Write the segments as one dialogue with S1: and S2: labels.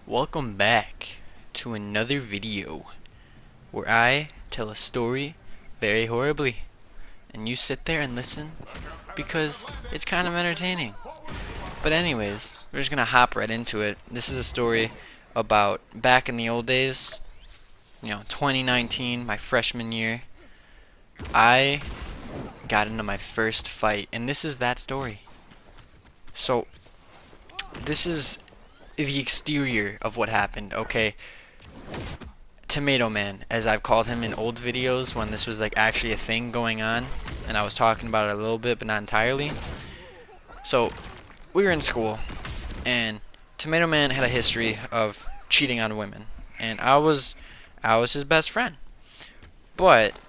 S1: Welcome back to another video where I tell a story very horribly and you sit there and listen because it's kind of entertaining. But anyways, we're just gonna hop right into it. This is a story about back in the old days, 2019, my freshman year. I got into my first fight, and this is that story. So, this is the exterior of what happened, okay? Tomato Man, as I've called him in old videos when this was like actually a thing going on, and I was talking about it a little bit but not entirely. So we were in school, and Tomato Man had a history of cheating on women, and I was his best friend. But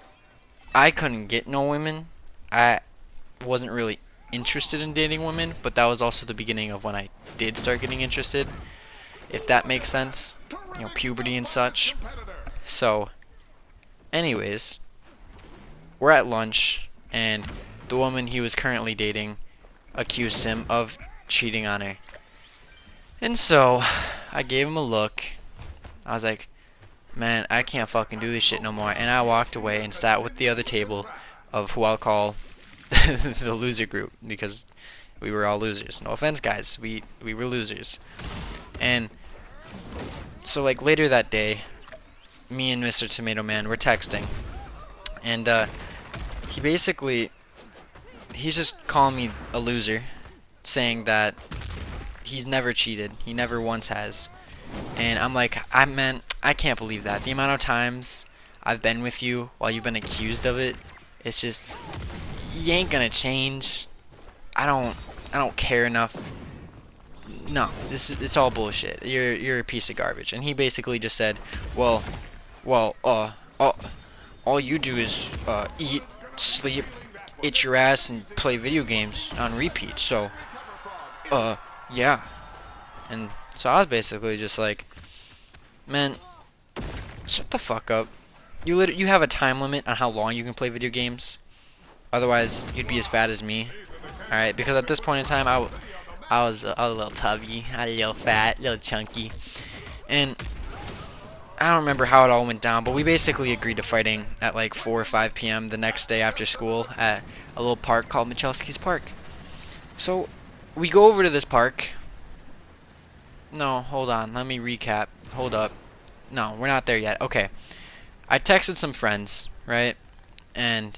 S1: I couldn't get no women. I wasn't really interested in dating women, but that was also the beginning of when I did start getting interested, if that makes sense. Puberty and such. So, anyways, we're at lunch, and the woman he was currently dating accused him of cheating on her. And so, I gave him a look. I was like, man, I can't fucking do this shit no more. And I walked away and sat with the other table of who I'll call the loser group, because we were all losers. No offense, guys. We were losers. And so, like, later that day, me and Mr. Tomato Man were texting, and he's just calling me a loser, saying that he's never cheated, he never once has. And I'm like, I can't believe that. The amount of times I've been with you while you've been accused of it, it's just, you ain't gonna change. I don't care enough. No, it's all bullshit. You're a piece of garbage. And he basically just said, well, all you do is eat, sleep, itch your ass, and play video games on repeat. So, yeah. And so I was basically just like, man, shut the fuck up. You have a time limit on how long you can play video games. Otherwise, you'd be as fat as me. All right, because at this point in time, I was a little tubby, a little fat, a little chunky, and I don't remember how it all went down, but we basically agreed to fighting at like 4 or 5 p.m. the next day after school at a little park called Michalski's Park. So we go over to this park. No, hold on. Let me recap. Hold up. No, we're not there yet. Okay. I texted some friends, right? And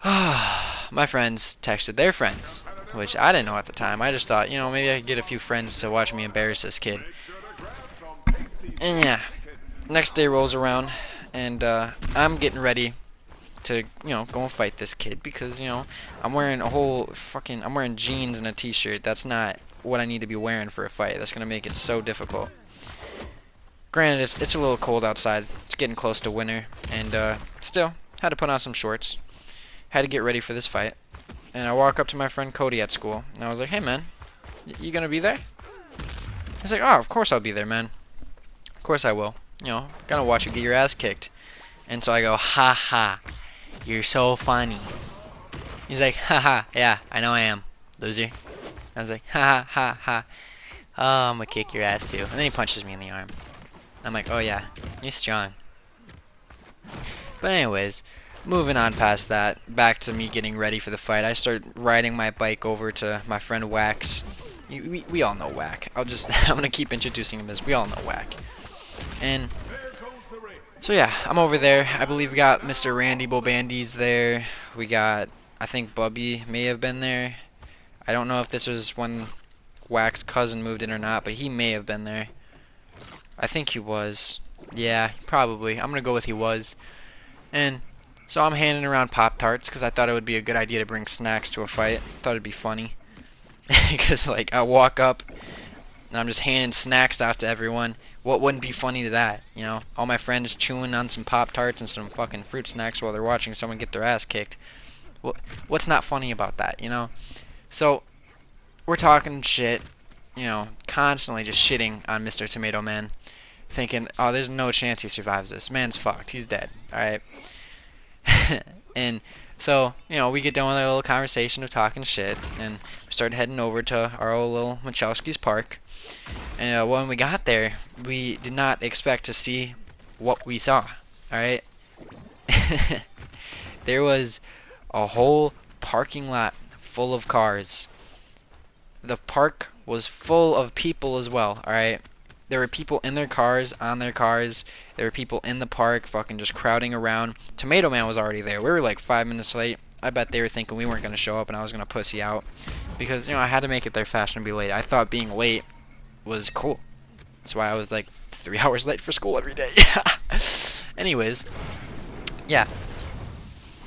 S1: my friends texted their friends, which I didn't know at the time. I just thought, maybe I could get a few friends to watch me embarrass this kid. And yeah, next day rolls around, and I'm getting ready to, go and fight this kid because, I'm wearing I'm wearing jeans and a t-shirt. That's not what I need to be wearing for a fight. That's gonna make it so difficult. Granted, it's a little cold outside. It's getting close to winter, and still had to put on some shorts. Had to get ready for this fight. And I walk up to my friend Cody at school, and I was like, hey man, you gonna be there? He's like, oh, of course I'll be there, man. Of course I will. Gonna watch you get your ass kicked. And so I go, ha ha, you're so funny. He's like, ha ha, yeah, I know I am, loser. I was like, ha ha ha ha. Oh, I'm gonna kick your ass too. And then he punches me in the arm. I'm like, oh yeah, you're strong. But anyways, moving on past that, back to me getting ready for the fight. I start riding my bike over to my friend Wax. We all know Whack. I'm gonna keep introducing him as we all know Whack. And so yeah, I'm over there. I believe we got Mr. Randy Bobandy's there. We got, I think Bubby may have been there. I don't know if this was when Whack's cousin moved in or not, but he may have been there. I think he was. Yeah, probably. I'm gonna go with he was. And so I'm handing around Pop-Tarts because I thought it would be a good idea to bring snacks to a fight. Thought it'd be funny. Because like I walk up and I'm just handing snacks out to everyone. What wouldn't be funny to that? All my friends chewing on some Pop-Tarts and some fucking fruit snacks while they're watching someone get their ass kicked. What's not funny about that, So we're talking shit, constantly just shitting on Mr. Tomato Man, thinking, oh, there's no chance he survives this. Man's fucked. He's dead. All right. And So, you know, we get done with our little conversation of talking shit, and we start heading over to our old little Machowski's Park. And when we got there, we did not expect to see what we saw. Alright? There was a whole parking lot full of cars. The park was full of people as well, alright? There were people in their cars, on their cars. There were people in the park fucking just crowding around. Tomato Man was already there. We were like 5 minutes late. I bet they were thinking we weren't going to show up and I was going to pussy out. Because, you know, I had to make it their fashion to be late. I thought being late was cool. That's why I was like 3 hours late for school every day. Anyways, yeah.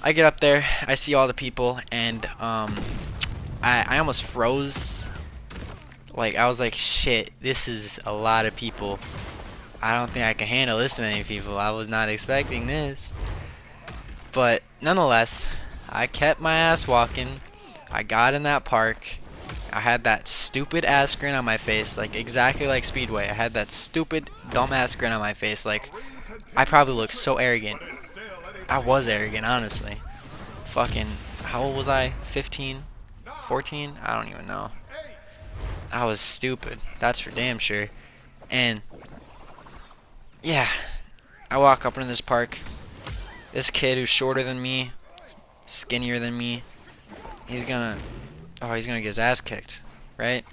S1: I get up there, I see all the people, and I almost froze. Like, I was like, shit, this is a lot of people. I don't think I can handle this many people. I was not expecting this. But nonetheless, I kept my ass walking. I got in that park. I had that stupid ass grin on my face, like exactly like Speedway. I had that stupid dumbass grin on my face, like I probably looked so arrogant. I was arrogant, honestly. Fucking, how old was I? 15? 14? I don't even know. I was stupid. That's for damn sure. And yeah, I walk up into this park. This kid who's shorter than me, skinnier than me, he's gonna get his ass kicked, right?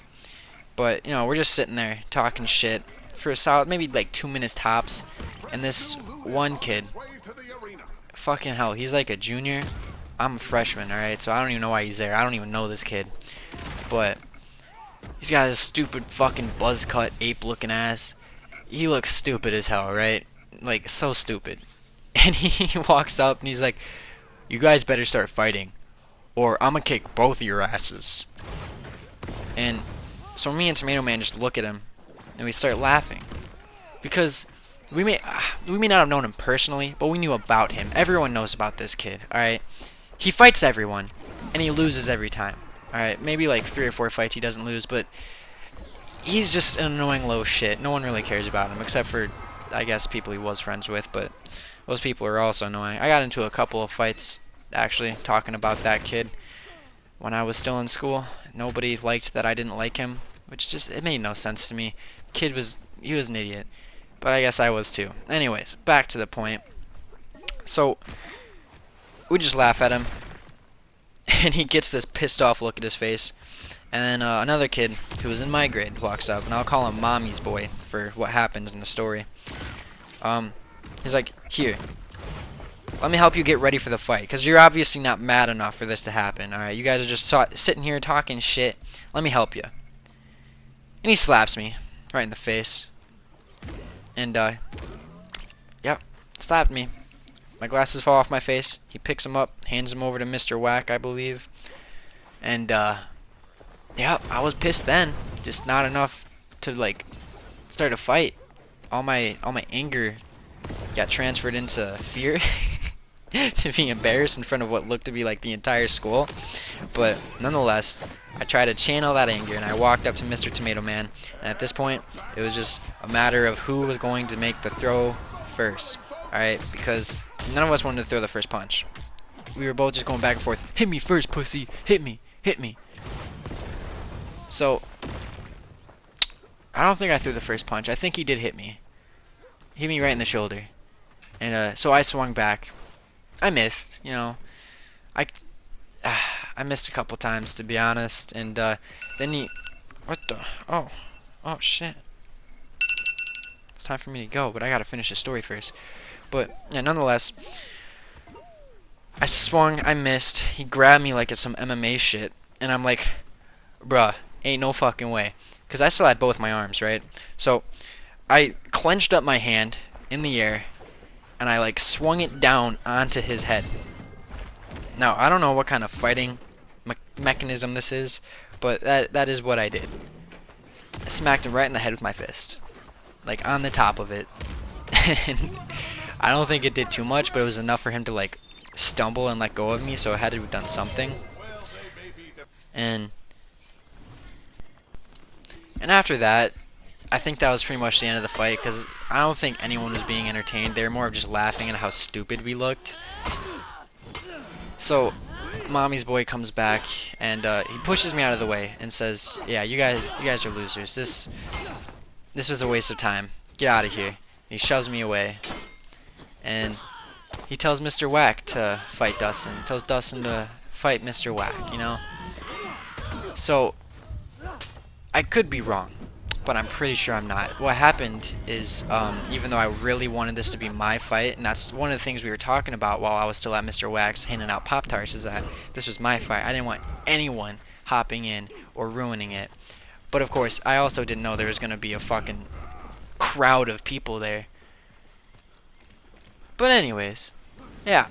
S1: But, you know, we're just sitting there talking shit for a solid, maybe like 2 minutes tops. And this one kid, fucking hell, he's like a junior. I'm a freshman, alright? So I don't even know why he's there. I don't even know this kid. But he's got his stupid fucking buzz cut, ape looking ass. He looks stupid as hell, right? Like, so stupid. And he walks up and he's like, "You guys better start fighting, or I'm gonna kick both of your asses." And so me and Tomato Man just look at him and we start laughing. Because we may not have known him personally, but we knew about him. Everyone knows about this kid, alright? He fights everyone, and he loses every time. Alright, maybe like 3 or 4 fights he doesn't lose, but he's just an annoying little shit. No one really cares about him, except for, I guess, people he was friends with, but those people are also annoying. I got into a couple of fights, actually, talking about that kid when I was still in school. Nobody liked that I didn't like him, which just, it made no sense to me. He was an idiot, but I guess I was too. Anyways, back to the point. So we just laugh at him, and he gets this pissed off look at his face. And then another kid who was in my grade walks up, and I'll call him Mommy's boy for what happened in the story. He's like, "Here, let me help you get ready for the fight, because you're obviously not mad enough for this to happen. Alright, you guys are just sitting here talking shit. Let me help you." And he slaps me right in the face. And, yep, slapped me. My glasses fall off my face. He picks them up, hands them over to Mr. Whack, I believe. And, yeah, I was pissed then. Just not enough to, like, start a fight. All my anger got transferred into fear. To be embarrassed in front of what looked to be, like, the entire school. But, nonetheless, I tried to channel that anger, and I walked up to Mr. Tomato Man. And at this point, it was just a matter of who was going to make the throw first. Alright, because none of us wanted to throw the first punch. We were both just going back and forth. "Hit me first, pussy. Hit me. Hit me." So, I don't think I threw the first punch. I think he did hit me. He hit me right in the shoulder. And so I swung back. I missed, you know. I missed a couple times, to be honest. And then he... What the... Oh shit. It's time for me to go, but I gotta finish the story first. But, yeah, nonetheless, I swung, I missed. He grabbed me like it's some MMA shit. And I'm like, bruh, ain't no fucking way. Because I still had both my arms, right? So, I clenched up my hand in the air, and I, like, swung it down onto his head. Now, I don't know what kind of fighting mechanism this is, but that is what I did. I smacked him right in the head with my fist. Like, on the top of it. And I don't think it did too much, but it was enough for him to, like, stumble and let go of me, so I had to have done something. And after that, I think that was pretty much the end of the fight, because I don't think anyone was being entertained. They were more of just laughing at how stupid we looked. So mommy's boy comes back and he pushes me out of the way and says, "Yeah, you guys are losers. This was a waste of time. Get out of here." He shoves me away, and he tells Mr. Whack to fight Dustin. He tells Dustin to fight Mr. Whack. So I could be wrong, but I'm pretty sure I'm not. What happened is, even though I really wanted this to be my fight, and that's one of the things we were talking about while I was still at Mr. Wax handing out Pop-Tarts, is that this was my fight. I didn't want anyone hopping in or ruining it. But of course, I also didn't know there was going to be a fucking crowd of people there. But anyways, yeah.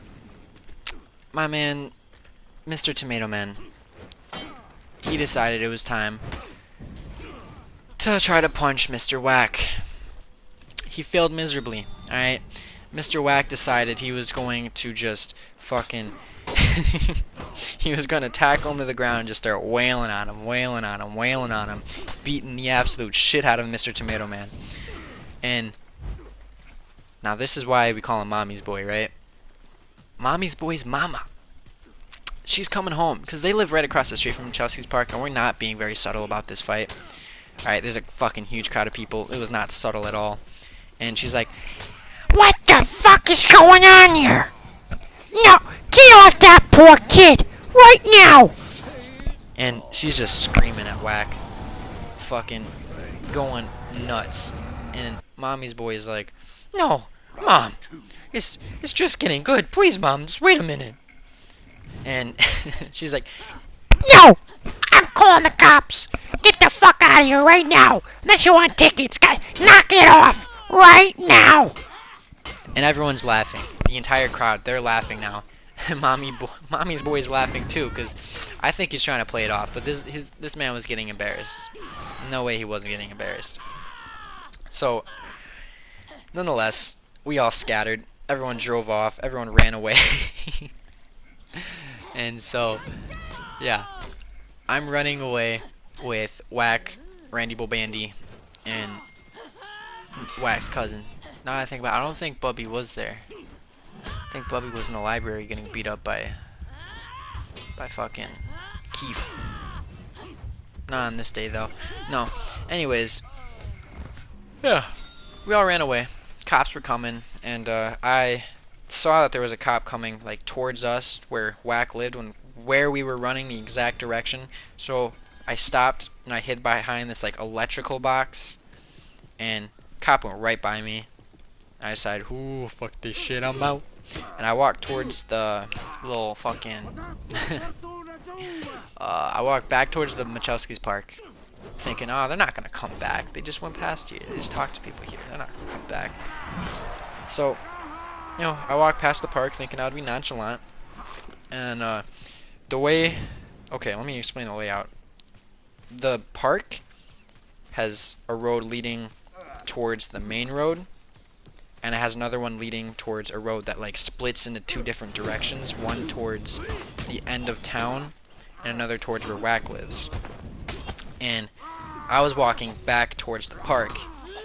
S1: My man, Mr. Tomato Man, he decided it was time to try to punch Mr. Whack. He failed miserably, alright? Mr. Whack decided he was going to just fucking... he was going to tackle him to the ground and just start wailing on him, wailing on him, wailing on him, beating the absolute shit out of Mr. Tomato Man. And now this is why we call him Mommy's boy, right? Mommy's boy's mama. She's coming home, because they live right across the street from Chelsea's Park, and we're not being very subtle about this fight. Alright, there's a fucking huge crowd of people. It was not subtle at all. And she's like,
S2: "What the fuck is going on here? No, get off that poor kid right now!"
S1: and she's just screaming at Whack. Fucking going nuts. And Mommy's boy is like, "No, Mom, it's just getting good. Please, Mom, just wait a minute." And she's like,
S2: "No, I'm calling the cops. Get the fuck out of here right now. Unless you want tickets, knock it off right now."
S1: and everyone's laughing. The entire crowd, they're laughing now. Mommy's boy is laughing too, because I think he's trying to play it off. But this man was getting embarrassed. No way he wasn't getting embarrassed. So, nonetheless, we all scattered. Everyone drove off. Everyone ran away. And so, yeah, I'm running away with Whack, Randy Bobandy, and Whack's cousin. Now that I think about it, I don't think Bubby was there. I think Bubby was in the library getting beat up by fucking Keith. Not on this day though. No. Anyways, yeah, we all ran away. Cops were coming, and I saw that there was a cop coming like towards us where Whack lived, where we were running the exact direction. So I stopped and I hid behind this like electrical box, and cop went right by me. I decided, ooh, fuck this shit, I'm out. And I walked towards the little fucking I walked back towards the Michalski's Park, thinking, oh, they're not gonna come back. They just went past here. They just talked to people here. They're not gonna come back. So, I walked past the park thinking I would be nonchalant. And the way, okay, let me explain the layout. The park has a road leading towards the main road, and it has another one leading towards a road that like splits into two different directions, one towards the end of town and another towards where Whack lives. And I was walking back towards the park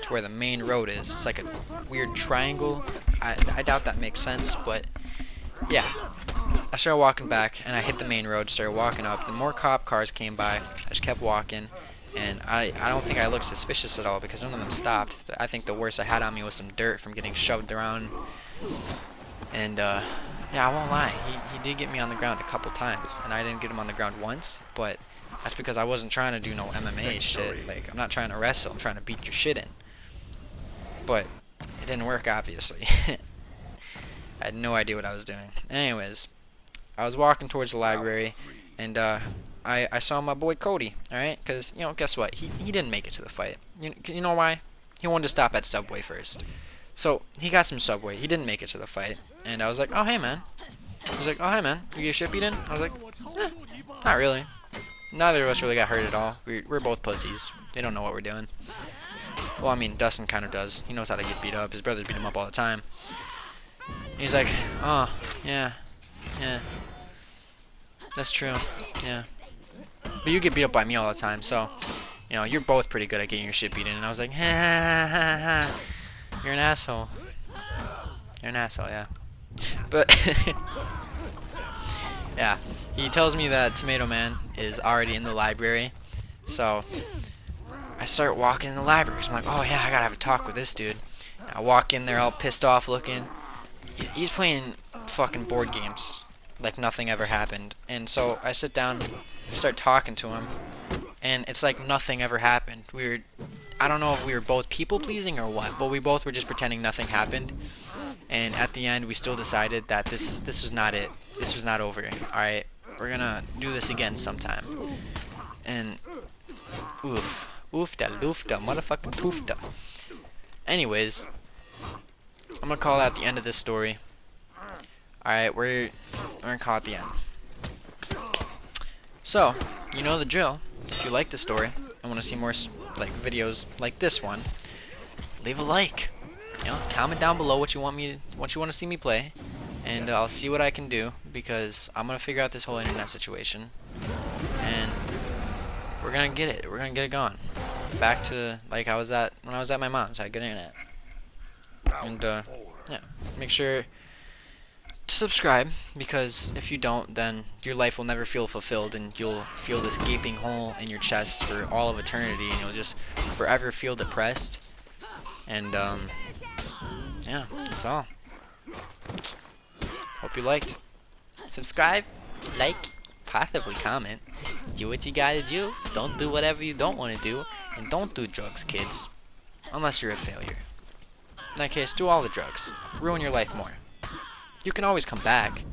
S1: to where the main road is. It's like a weird triangle. I doubt that makes sense, but yeah. I started walking back, and I hit the main road, started walking up. The more cop cars came by. I just kept walking, and I don't think I looked suspicious at all because none of them stopped. I think the worst I had on me was some dirt from getting shoved around. And yeah, I won't lie, he did get me on the ground a couple times, and I didn't get him on the ground once, but that's because I wasn't trying to do no MMA shit. Like, I'm not trying to wrestle, I'm trying to beat your shit in. But it didn't work, obviously. I had no idea what I was doing. Anyways, I was walking towards the library, and I saw my boy Cody, alright? Because, guess what? He didn't make it to the fight. You know why? He wanted to stop at Subway first. So, he got some Subway. He didn't make it to the fight. And I was like, oh, hey, man. He was like, oh, hey, man. You get your shit beat in? I was like, not really. Neither of us really got hurt at all. We're both pussies. They don't know what we're doing. Well, I mean, Dustin kind of does. He knows how to get beat up. His brothers beat him up all the time. He's like, oh, yeah. That's true. Yeah. But you get beat up by me all the time, so, you're both pretty good at getting your shit beat in. And I was like, ha ha ha ha. You're an asshole. You're an asshole, yeah. But Yeah, he tells me that Tomato Man is already in the library. So I start walking in the library. 'Cause I'm like, oh yeah, I gotta have a talk with this dude. I walk in there all pissed off looking. He's playing fucking board games like nothing ever happened. And so I sit down, start talking to him, and it's like nothing ever happened. I don't know if we were both people pleasing or what, but we both were just pretending nothing happened. And at the end, we still decided that this was not it. This was not over. All right, we're gonna do this again sometime. And oof, oofda, loofda, motherfucking poofda. Anyways, I'm gonna call that the end of this story. All right, we're gonna call it the end. So, you know the drill. If you like the story and want to see more like videos like this one, leave a like. You know, comment down below what you want to see me play, and I'll see what I can do because I'm gonna figure out this whole internet situation, and we're gonna get it. We're gonna get it going. Back to like I was at when I was at my mom's. I had good internet, and yeah, make sure to subscribe because if you don't, then your life will never feel fulfilled, and you'll feel this gaping hole in your chest for all of eternity, and you'll just forever feel depressed. And yeah, that's all. Hope you liked. Subscribe, like, possibly comment. Do what you gotta do. Don't do whatever you don't want to do, and don't do drugs, kids, unless you're a failure. In that case, do all the drugs. Ruin your life more. You can always come back.